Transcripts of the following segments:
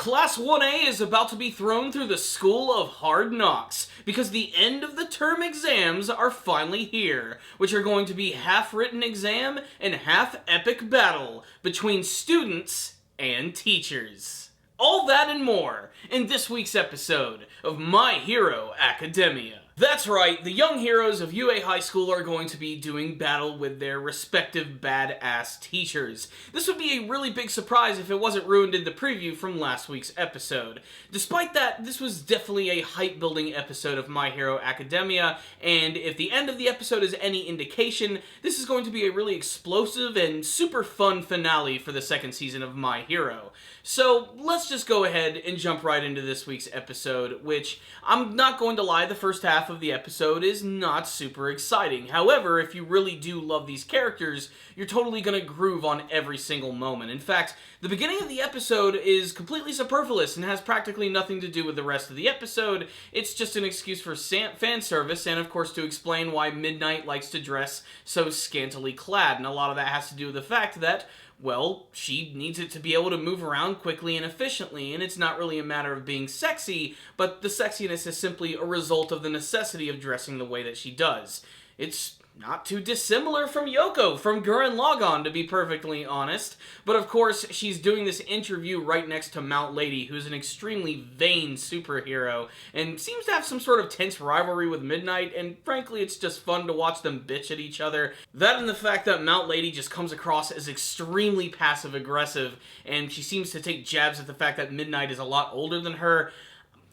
Class 1A is about to be thrown through the school of hard knocks because the end of the term exams are finally here, which are going to be half-written exam and half-epic battle between students and teachers. All that and more in this week's episode of My Hero Academia. That's right, the young heroes of UA High School are going to be doing battle with their respective badass teachers. This would be a really big surprise if it wasn't ruined in the preview from last week's episode. Despite that, this was definitely a hype-building episode of My Hero Academia, and if the end of the episode is any indication, this is going to be a really explosive and super fun finale for the second season of My Hero. So, let's just go ahead and jump right into this week's episode, which, I'm not going to lie, the first half of the episode is not super exciting. However, if you really do love these characters, you're totally gonna groove on every single moment. In fact, the beginning of the episode is completely superfluous and has practically nothing to do with the rest of the episode. It's just an excuse for fan service and, of course, to explain why Midnight likes to dress so scantily clad. And a lot of that has to do with the fact that, well, she needs it to be able to move around quickly and efficiently, and it's not really a matter of being sexy, but the sexiness is simply a result of the necessity of dressing the way that she does. It's not too dissimilar from Yoko from Gurren Lagann, to be perfectly honest. But of course, she's doing this interview right next to Mount Lady, who's an extremely vain superhero, and seems to have some sort of tense rivalry with Midnight, and frankly, it's just fun to watch them bitch at each other. That and the fact that Mount Lady just comes across as extremely passive-aggressive, and she seems to take jabs at the fact that Midnight is a lot older than her.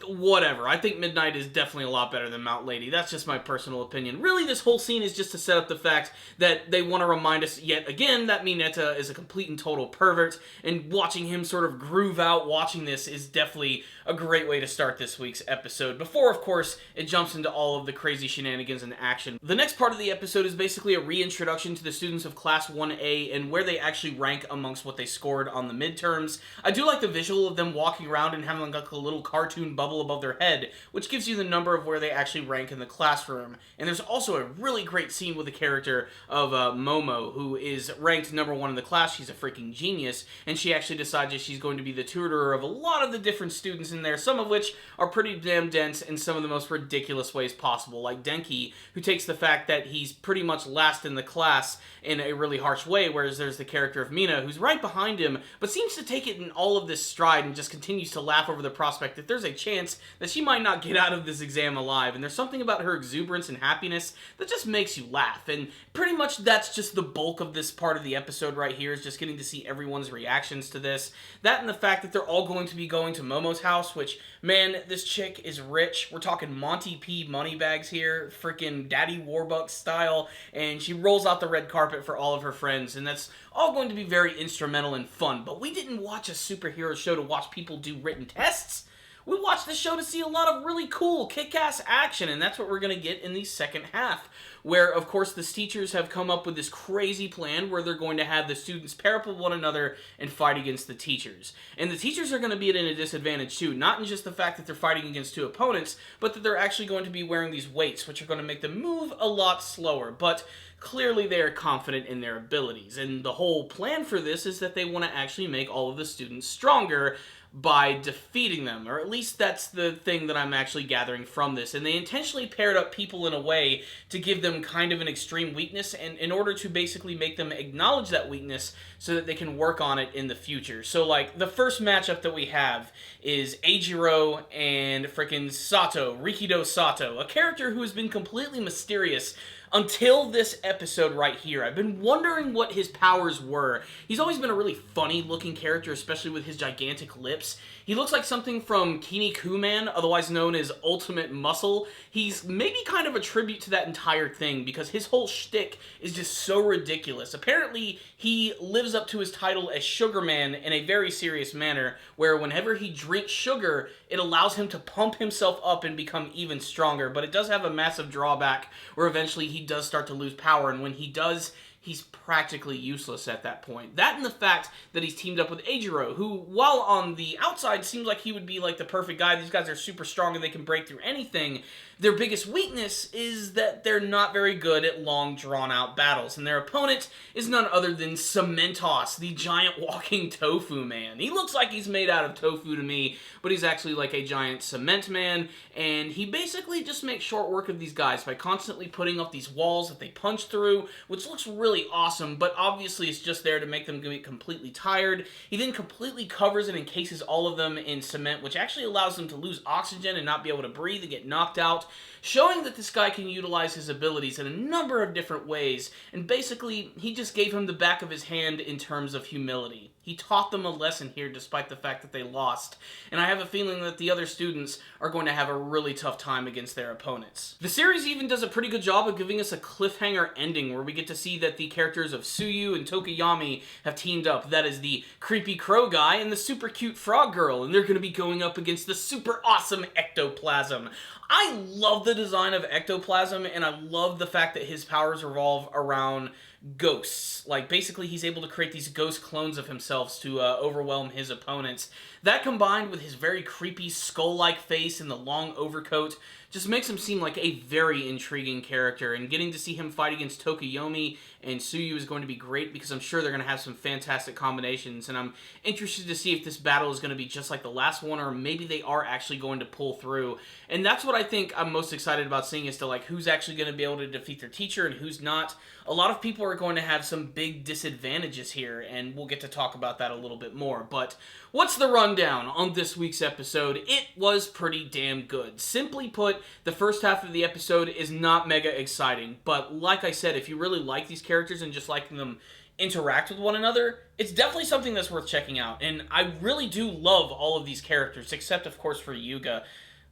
Whatever, I think Midnight is definitely a lot better than Mount Lady. That's just my personal opinion. Really, this whole scene is just to set up the fact that they want to remind us yet again that Mineta is a complete and total pervert, and watching him sort of groove out watching this is definitely a great way to start this week's episode, before, of course, it jumps into all of the crazy shenanigans and action. The next part of the episode is basically a reintroduction to the students of Class 1A and where they actually rank amongst what they scored on the midterms. I do like the visual of them walking around and having like a little cartoon bubble above their head, which gives you the number of where they actually rank in the classroom. And there's also a really great scene with the character of Momo, who is ranked number 1 in the class. She's a freaking genius, and she actually decides that she's going to be the tutor of a lot of the different students in there, some of which are pretty damn dense in some of the most ridiculous ways possible, like Denki, who takes the fact that he's pretty much last in the class in a really harsh way, whereas there's the character of Mina, who's right behind him, but seems to take it in all of this stride and just continues to laugh over the prospect that there's a chance that she might not get out of this exam alive, and there's something about her exuberance and happiness that just makes you laugh, and pretty much that's just the bulk of this part of the episode right here, is just getting to see everyone's reactions to this. That and the fact that they're all going to be going to Momo's house, which, man, this chick is rich. We're talking Monty P. Moneybags here, freaking Daddy Warbucks style, and she rolls out the red carpet for all of her friends, and that's all going to be very instrumental and fun. But we didn't watch a superhero show to watch people do written tests. We watched the show to see a lot of really cool, kick-ass action, and that's what we're going to get in the second half, where, of course, the teachers have come up with this crazy plan where they're going to have the students pair up with one another and fight against the teachers. And the teachers are going to be at a disadvantage, too, not in just the fact that they're fighting against two opponents, but that they're actually going to be wearing these weights, which are going to make them move a lot slower, but clearly they are confident in their abilities. And the whole plan for this is that they want to actually make all of the students stronger by defeating them, or at least that's the thing that I'm actually gathering from this. And they intentionally paired up people in a way to give them kind of an extreme weakness, and in order to basically make them acknowledge that weakness so that they can work on it in the future. So, like, the first matchup that we have is Eijiro and frickin' Sato, Rikido Sato, a character who has been completely mysterious until this episode right here. I've been wondering what his powers were. He's always been a really funny-looking character, especially with his gigantic lips. He looks like something from Kinnikuman, otherwise known as Ultimate Muscle. He's maybe kind of a tribute to that entire thing, because his whole shtick is just so ridiculous. Apparently, he lives up to his title as Sugar Man in a very serious manner, where whenever he drinks sugar, it allows him to pump himself up and become even stronger, but it does have a massive drawback, where eventually he does start to lose power, and when he does, he's practically useless at that point. That and the fact that he's teamed up with Eijiro, who, while on the outside seems like he would be like the perfect guy, these guys are super strong and they can break through anything, Their biggest weakness is that they're not very good at long, drawn-out battles, and their opponent is none other than Cementos, the giant walking tofu man. He looks like he's made out of tofu to me, but he's actually like a giant cement man, and he basically just makes short work of these guys by constantly putting up these walls that they punch through, which looks really awesome, but obviously it's just there to make them get completely tired. He then completely covers and encases all of them in cement, which actually allows them to lose oxygen and not be able to breathe and get knocked out, showing that this guy can utilize his abilities in a number of different ways, and basically, he just gave him the back of his hand in terms of humility. He taught them a lesson here despite the fact that they lost, and I have a feeling that the other students are going to have a really tough time against their opponents. The series even does a pretty good job of giving us a cliffhanger ending where we get to see that the characters of Tsuyu and Tokoyami have teamed up. That is the creepy crow guy and the super cute frog girl, and they're going to be going up against the super awesome Ectoplasm. I love the design of Ectoplasm, and I love the fact that his powers revolve around ghosts. Like, basically, he's able to create these ghost clones of himself to overwhelm his opponents. That combined with his very creepy skull-like face and the long overcoat just makes him seem like a very intriguing character, and getting to see him fight against Tokoyami and Tsuyu is going to be great because I'm sure they're going to have some fantastic combinations, and I'm interested to see if this battle is going to be just like the last one, or maybe they are actually going to pull through. And that's what I think I'm most excited about seeing, as to like who's actually going to be able to defeat their teacher and who's not. A lot of people are going to have some big disadvantages here, and we'll get to talk about that a little bit more. But what's the rundown on this week's episode? It was pretty damn good. Simply put, the first half of the episode is not mega exciting, but like I said, if you really like these characters and just like them interact with one another, it's definitely something that's worth checking out. And I really do love all of these characters, except of course for Yuga.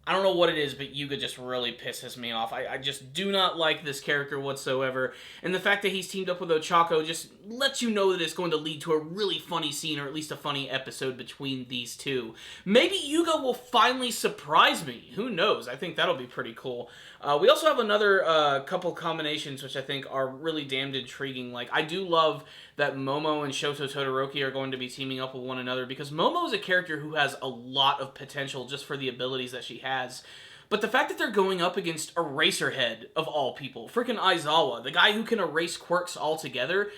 I don't know what it is, but Yuga just really pisses me off. I just do not like this character whatsoever. And the fact that he's teamed up with Ochako just lets you know that it's going to lead to a really funny scene, or at least a funny episode between these two. Maybe Yuga will finally surprise me. Who knows? I think that'll be pretty cool. We also have another couple combinations which I think are really damned intriguing. Like, I do love that Momo and Shoto Todoroki are going to be teaming up with one another, because Momo is a character who has a lot of potential just for the abilities that she has. But the fact that they're going up against Eraserhead, of all people, freaking Aizawa, the guy who can erase quirks altogether,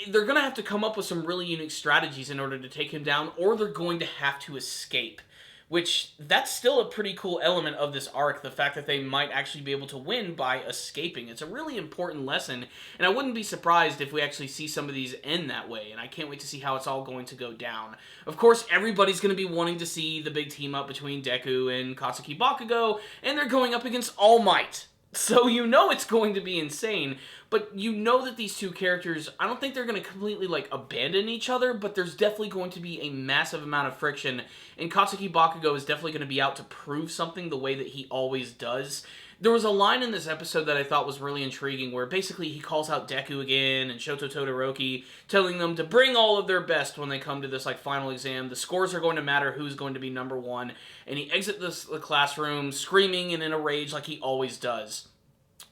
they're going to have to come up with some really unique strategies in order to take him down, or they're going to have to escape. Which, that's still a pretty cool element of this arc, the fact that they might actually be able to win by escaping. It's a really important lesson, and I wouldn't be surprised if we actually see some of these end that way, and I can't wait to see how it's all going to go down. Of course, everybody's going to be wanting to see the big team-up between Deku and Katsuki Bakugo, and they're going up against All Might. So you know it's going to be insane, but you know that these two characters, I don't think they're going to completely, like, abandon each other, but there's definitely going to be a massive amount of friction, and Katsuki Bakugo is definitely going to be out to prove something the way that he always does. There was a line in this episode that I thought was really intriguing, where basically he calls out Deku again and Shoto Todoroki, telling them to bring all of their best when they come to this, like, final exam. The scores are going to matter who's going to be number one, and he exits the classroom screaming and in a rage like he always does.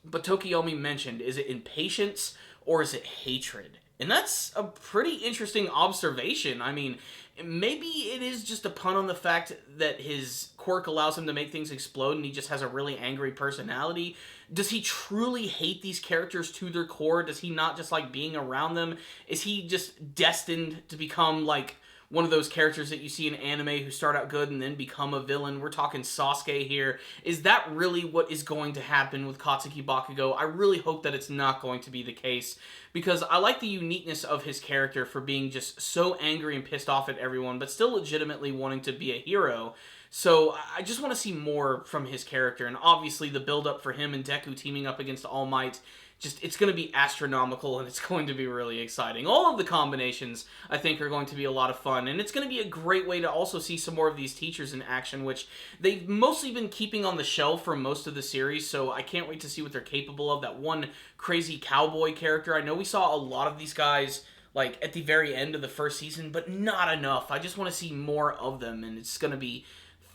But Tokoyami mentioned, is it impatience or is it hatred? And that's a pretty interesting observation. I mean, maybe it is just a pun on the fact that his quirk allows him to make things explode and he just has a really angry personality. Does he truly hate these characters to their core? Does he not just like being around them? Is he just destined to become like one of those characters that you see in anime who start out good and then become a villain? We're talking Sasuke here. Is that really what is going to happen with Katsuki Bakugo? I really hope that it's not going to be the case, because I like the uniqueness of his character for being just so angry and pissed off at everyone, but still legitimately wanting to be a hero. So I just want to see more from his character, and obviously the build-up for him and Deku teaming up against All Might, it's going to be astronomical, and it's going to be really exciting. All of the combinations, I think, are going to be a lot of fun, and it's going to be a great way to also see some more of these teachers in action, which they've mostly been keeping on the shelf for most of the series, so I can't wait to see what they're capable of. That one crazy cowboy character, I know we saw a lot of these guys like at the very end of the first season, but not enough. I just want to see more of them, and it's going to be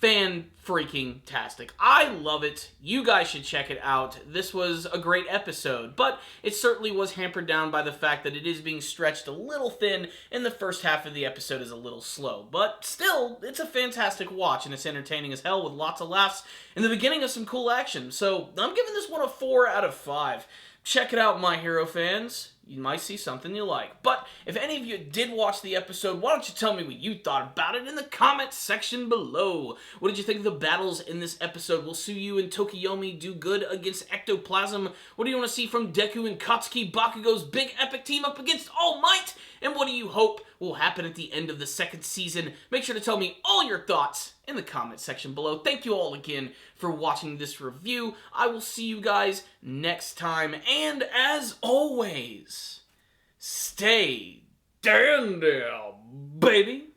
fan-freaking-tastic. I love it. You guys should check it out. This was a great episode, but it certainly was hampered down by the fact that it is being stretched a little thin, and the first half of the episode is a little slow. But still, it's a fantastic watch, and it's entertaining as hell with lots of laughs and the beginning of some cool action. So I'm giving this one a 4 out of 5. Check it out, My Hero fans. You might see something you like. But if any of you did watch the episode, why don't you tell me what you thought about it in the comments section below? What did you think of the battles in this episode? Will Tsuyu and Tokiyomi do good against Ectoplasm? What do you want to see from Deku and Katsuki Bakugo's big epic team up against All Might? And what do you hope will happen at the end of the second season? Make sure to tell me all your thoughts in the comment section below. Thank you all again for watching this review. I will see you guys next time. And as always, stay dandy, baby.